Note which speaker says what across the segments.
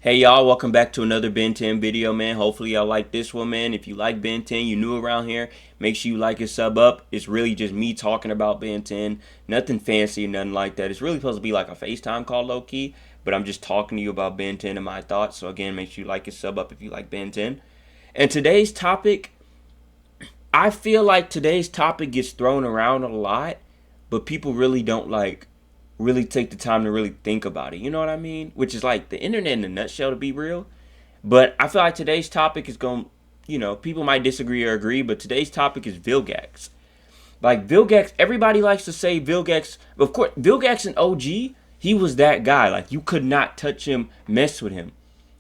Speaker 1: Hey y'all, welcome back to another Ben 10 video, man. Hopefully y'all like this one, man. If you like Ben 10, you new around here, make sure you like and sub up. It's really just me talking about Ben 10. Nothing fancy or nothing like that. It's really supposed to be like a FaceTime call low-key, but I'm just talking to you about Ben 10 and my thoughts. So again, make sure you like and sub up if you like Ben 10. And today's topic, I feel like today's topic gets thrown around a lot, but people really don't really take the time to really think about it. You know what I mean? Which is like the internet in a nutshell, to be real. But I feel like today's topic is going, people might disagree or agree, but today's topic is Vilgax. Like Vilgax, everybody likes to say Vilgax. Of course, Vilgax and OG, he was that guy. Like you could not touch him, mess with him,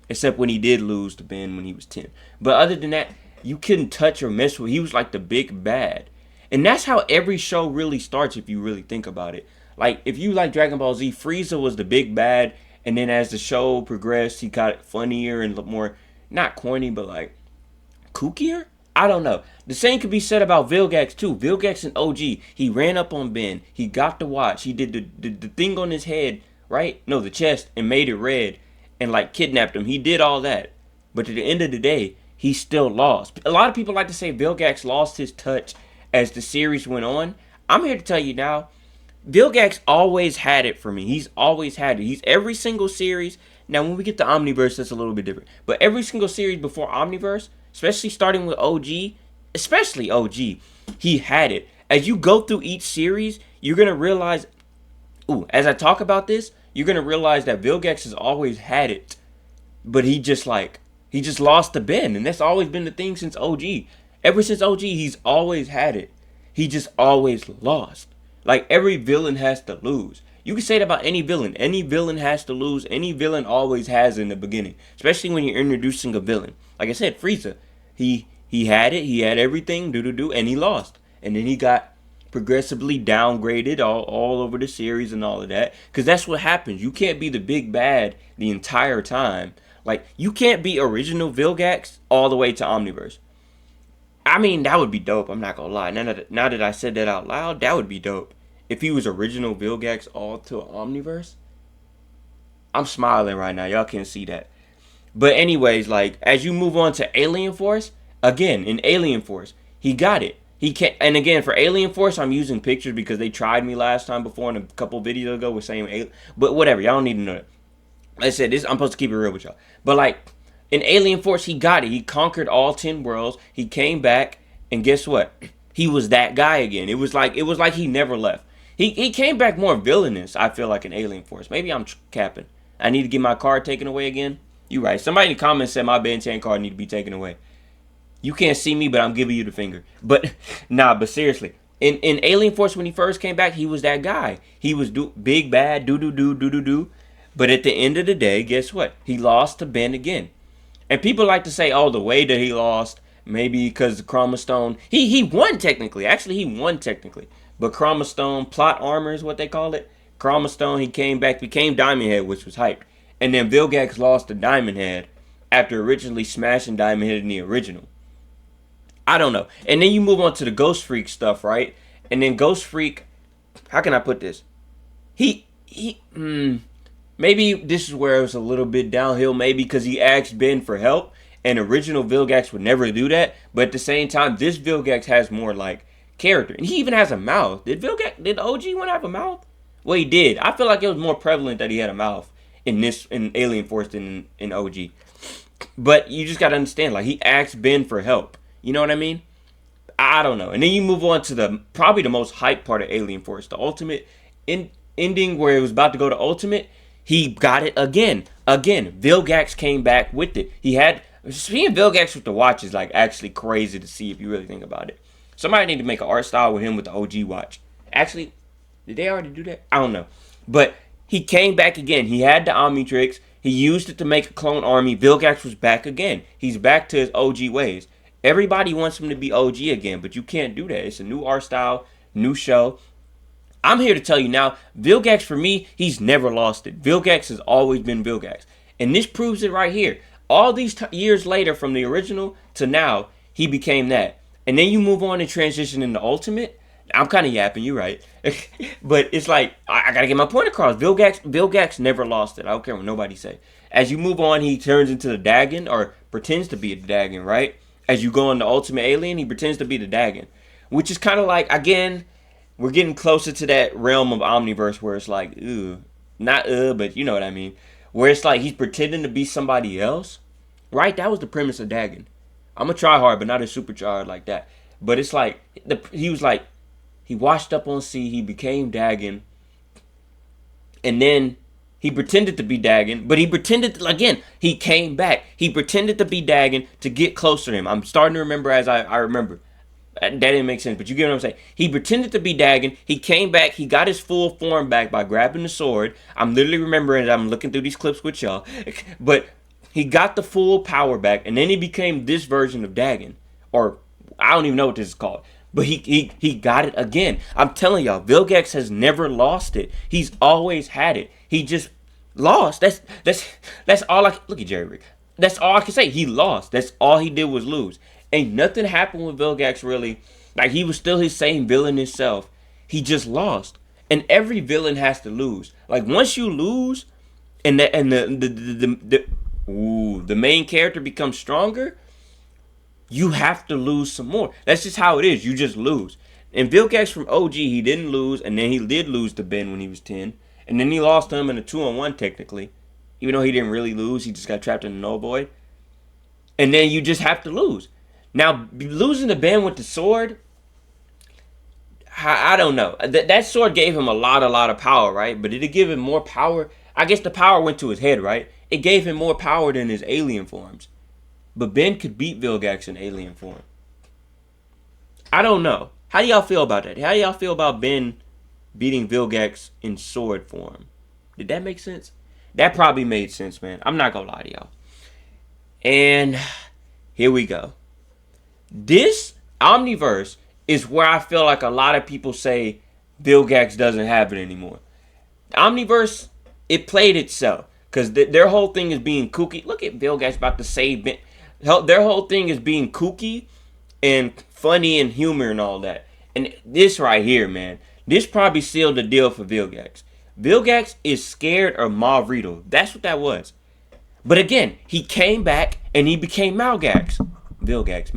Speaker 1: except when he did lose to Ben when he was 10. But other than that, you couldn't touch or mess with. He was like the big bad. And that's how every show really starts if you really think about it. Like if you like Dragon Ball Z, Frieza was the big bad, and then as the show progressed, he got funnier and more not corny, but like kookier. I don't know. The same could be said about Vilgax too. Vilgax and OG, he ran up on Ben. He got the watch. He did the thing on his head, right? No, the chest, and made it red, and like kidnapped him. He did all that, but at the end of the day, he still lost. A lot of people like to say Vilgax lost his touch as the series went on. I'm here to tell you now, Vilgax always had it for me. He's always had it. He's every single series. Now, when we get to Omniverse, that's a little bit different. But every single series before Omniverse, especially starting with OG, especially OG, he had it. As you go through each series, you're going to realize, as I talk about this, you're going to realize that Vilgax has always had it. But he just lost to Ben. And that's always been the thing since OG. Ever since OG, he's always had it. He just always lost. Like every villain has to lose. You can say it about any villain. Any villain has to lose. Any villain always has in the beginning, especially when you're introducing a villain. Like I said, Frieza, he had it. He had everything, and he lost. And then he got progressively downgraded all over the series and all of that. Because that's what happens. You can't be the big bad the entire time. Like you can't be original Vilgax all the way to Omniverse. I mean, that would be dope. I'm not gonna lie. Now that I said that out loud, that would be dope. If he was original Vilgax all to Omniverse, I'm smiling right now. Y'all can't see that. But anyways, like as you move on to Alien Force, again in Alien Force, he got it. He can't. And again for Alien Force, I'm using pictures because they tried me last time before in a couple videos ago with saying, but whatever. Y'all don't need to know that. Like I said, this I'm supposed to keep it real with y'all. But like in Alien Force, he got it. He conquered all 10 worlds. He came back, and guess what? He was that guy again. It was like he never left. He came back more villainous, I feel like, in Alien Force. Maybe I'm capping. I need to get my card taken away again. You right. Somebody in the comments said my Ben 10 card need to be taken away. You can't see me, but I'm giving you the finger. But but seriously. In Alien Force, when he first came back, he was that guy. He was big bad, do. But at the end of the day, guess what? He lost to Ben again. And people like to say, oh, the way that he lost, maybe because the Chroma Stone. He won technically. Actually, he won technically. But Chroma Stone, plot armor is what they call it. Chroma Stone, he came back, became Diamond Head, which was hyped. And then Vilgax lost to Diamond Head after originally smashing Diamond Head in the original. I don't know. And then you move on to the Ghost Freak stuff, right? And then Ghost Freak, how can I put this? Maybe this is where it was a little bit downhill, maybe because he asked Ben for help, and original Vilgax would never do that. But at the same time, this Vilgax has more like character, and he even has a mouth. Did OG one have a mouth? Well, he did. I feel like it was more prevalent that he had a mouth in Alien Force than in OG. But you just gotta understand, like he asked Ben for help. You know what I mean? I don't know. And then you move on to probably the most hype part of Alien Force, the ultimate ending where it was about to go to ultimate. He got it again. Vilgax came back with it. Seeing Vilgax with the watch is like actually crazy to see if you really think about it. Somebody need to make an art style with him with the OG watch. Actually, did they already do that? I don't know. But he came back again. He had the Omnitrix. He used it to make a clone army. Vilgax was back again. He's back to his OG ways. Everybody wants him to be OG again, but you can't do that. It's a new art style, new show. I'm here to tell you now, Vilgax for me, he's never lost it. Vilgax has always been Vilgax. And this proves it right here. All these years later from the original to now, he became that. And then you move on and transition into Ultimate. I'm kind of yapping. You're right, but it's like I gotta get my point across. Vilgax never lost it. I don't care what nobody say. As you move on, he turns into the Dagon or pretends to be a Dagon, right? As you go on the Ultimate Alien, he pretends to be the Dagon, which is kind of like, again, we're getting closer to that realm of Omniverse where it's like, not but you know what I mean, where it's like he's pretending to be somebody else, right? That was the premise of Dagon. I'm a try hard, but not a super try hard like that. But it's like he was like he washed up on sea, he became Dagon, and then he pretended to be Dagon, but he pretended again. He came back. He pretended to be Dagon to get closer to him. I'm starting to remember as I remember. That didn't make sense, but you get what I'm saying. He pretended to be Dagon. He came back. He got his full form back by grabbing the sword. I'm literally remembering it. I'm looking through these clips with y'all. But he got the full power back, and then he became this version of Dagon. Or, I don't even know what this is called. But he got it again. I'm telling y'all, Vilgax has never lost it. He's always had it. He just lost. That's all I... Look at Jerry Rick. That's all I can say. He lost. That's all he did was lose. Ain't nothing happened with Vilgax really. Like, he was still his same villain himself. He just lost. And every villain has to lose. Like, once you lose and the main character becomes stronger, you have to lose some more. That's just how it is. You just lose. And Vilgax from OG, he didn't lose, and then he did lose to Ben when he was 10. And then he lost to him in a 2-on-1 technically. Even though he didn't really lose, he just got trapped in the null void. And then you just have to lose. Now, losing to Ben with the sword, I don't know. That sword gave him a lot of power, right? But did it give him more power? I guess the power went to his head, right? It gave him more power than his alien forms. But Ben could beat Vilgax in alien form. I don't know. How do y'all feel about that? How do y'all feel about Ben beating Vilgax in sword form? Did that make sense? That probably made sense, man. I'm not gonna lie to y'all. And here we go. This Omniverse is where I feel like a lot of people say Vilgax doesn't have it anymore. Omniverse, it played itself. Because their whole thing is being kooky. Look at Vilgax about to save Ben. Their whole thing is being kooky and funny and humor and all that. And this right here, man, this probably sealed the deal for Vilgax. Vilgax is scared of Maw Riddle. That's what that was. But again, he came back and he became Vilgax. Malgax.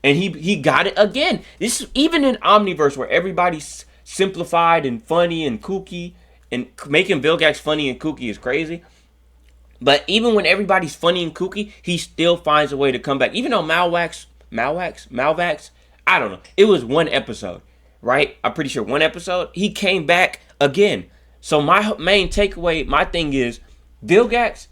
Speaker 1: And he got it again. This is even in Omniverse where everybody's simplified and funny and kooky, and making Vilgax funny and kooky is crazy. But even when everybody's funny and kooky, he still finds a way to come back. Even though Malvax, I don't know. It was one episode, right? I'm pretty sure one episode. He came back again. So my main takeaway, my thing is, Vilgax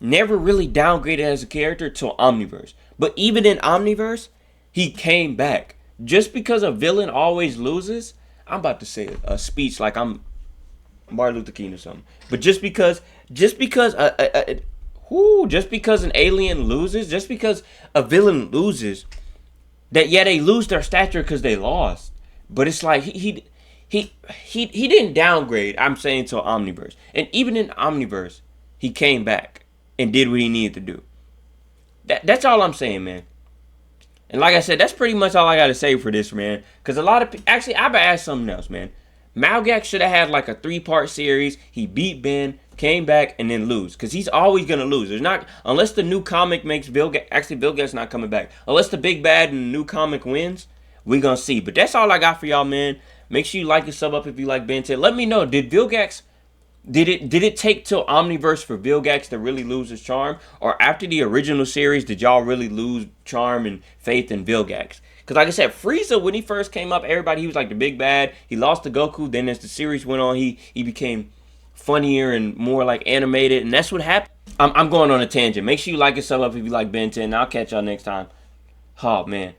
Speaker 1: never really downgraded as a character till Omniverse. But even in Omniverse, he came back. Just because a villain always loses, I'm about to say a speech like I'm Martin Luther King or something. But just because an alien loses, just because a villain loses, that they lose their stature because they lost. But it's like he didn't downgrade. I'm saying till Omniverse, and even in Omniverse, he came back and did what he needed to do. That's all I'm saying, man. And like I said, that's pretty much all I got to say for this, man. Because a lot of actually, I've asked something else, man. Malgax should have had like a 3-part series. He beat Ben, came back, and then lose. Because he's always going to lose. There's not, unless the new comic makes Vilgax, actually Vilgax not coming back. Unless the big bad in the new comic wins, we going to see. But that's all I got for y'all, man. Make sure you like and sub up if you like Ben 10. Let me know, did Vilgax, did it take till Omniverse for Vilgax to really lose his charm? Or after the original series, did y'all really lose charm and faith in Vilgax? Because like I said, Frieza, when he first came up, he was like the big bad. He lost to Goku. Then as the series went on, he became funnier and more like animated. And that's what happened. I'm going on a tangent. Make sure you like and sub up if you like Ben 10. I'll catch y'all next time. Oh, man.